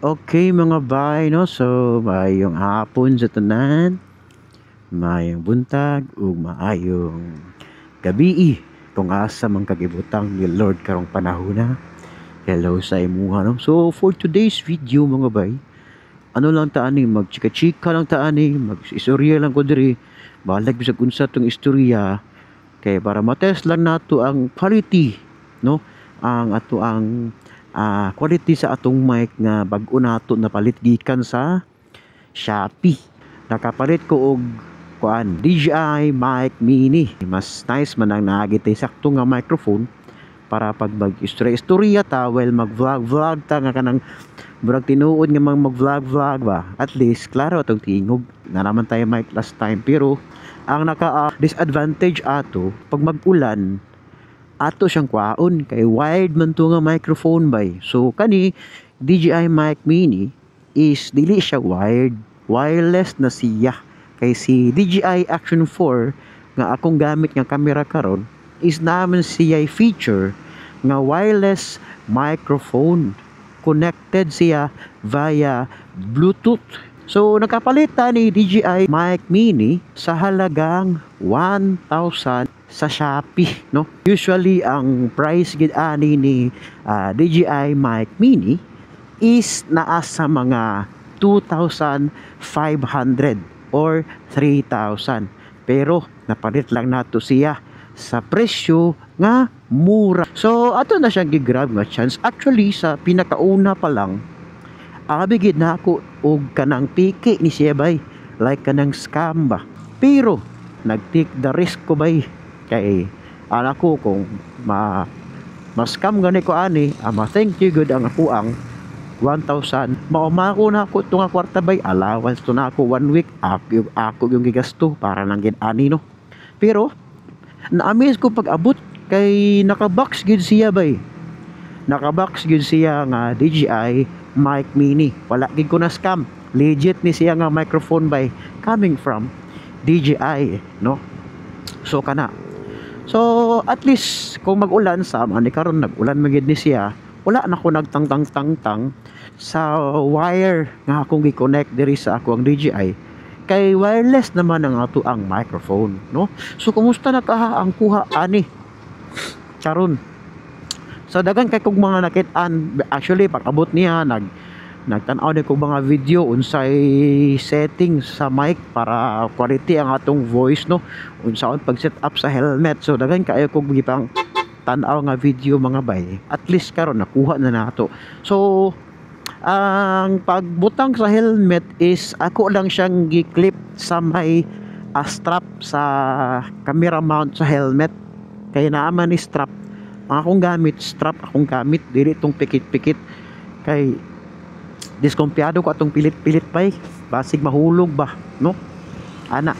Okay mga bay, no? So, maayong hapon sa tanan, maayong buntag, ug maayong gabi kung asa man kagibutang ni Lord karong panahona. Hello sa imuha, no? So, for today's video mga bay, ano lang ta ani, magchika-chika lang ta ani, mag-istorya lang ko diri, balag bisag unsa tong istorya, kay para matest lang nato ang quality, no? Ang quality sa atong mic nga bag-o nato napalit gikan sa Shopee. Nakapalit ko og DJI Mic Mini. Mas nice man ang naagitay sakto nga microphone para pag mag-istorya ta while mag-vlog ta nga kanang murag tinuod nga mag-vlog ba. At least klaro atong tingog. Na naman tayo mic last time, pero ang naka disadvantage ato pag mag-ulan ato siyang kwaon kay wired man to nga microphone bay. So kani DJI Mic Mini is dili siya wired, wireless na siya. Kay si DJI Action 4 nga akong gamit nga camera karon is naman siya feature nga wireless microphone, connected siya via Bluetooth. So nakapalit ta ni DJI Mic Mini sa halagang 1,000 sa Shopee, no? Usually ang price gid ani ni DJI Mic Mini is naa sa mga 2,500 or 3,000. Pero napalit lang nato siya sa presyo nga mura. So ato na siyang gigrab nga chance. Actually sa pinakauna pa lang, abigid na ako og kanang piki ni siya bay, like kanang scam ba. Pero nag-take the risk ko bay, kay anak ko kung ma-scam gani ko ani, ma-thank you good ang ako ang 1,000. Maumako na ako ito nga kwarta bay, allowance to na ako 1 week, ako yung gigasto para lang gid ani, no? Pero na-amaze ko pag abot kay naka-box gid siya bay. Naka-box gid siya nga DJI Mic Mini. Wala gid ko na scam. Legit ni siya nga microphone bay, coming from DJI, no? So kana. So at least kung mag-ulan sa ni karon nag-ulan magid ni siya, wala na ko nagtang-tang sa wire nga akong gi-connect diri sa ako ang DJI. Kay wireless naman ang ato ang microphone, no? So kumusta na ka ang kuha ani karon? So dagan kay kog mga nakit-an, actually pag-abot niya nagtan-aw ni kog mga video unsay settings sa mic para quality ang atong voice, no? Unsaon pag set up sa helmet. So dagan kayo kog gipang tan-aw nga video mga bay. At least karon nakuha na nato. So ang pagbutang sa helmet is ako lang siyang gi-clip sa may strap sa camera mount sa helmet. Kaya naaman ni strap ang akong gamit, strap akong gamit, dili itong pikit-pikit. Kay diskumpiyado ko atong pilit-pilit pa basig mahulog ba, no? Ana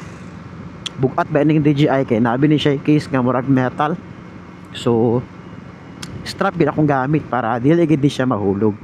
bugat ba ning DJI kay nabi ni siya case nga murag metal. So strap gid akong gamit para dili gid siya mahulog.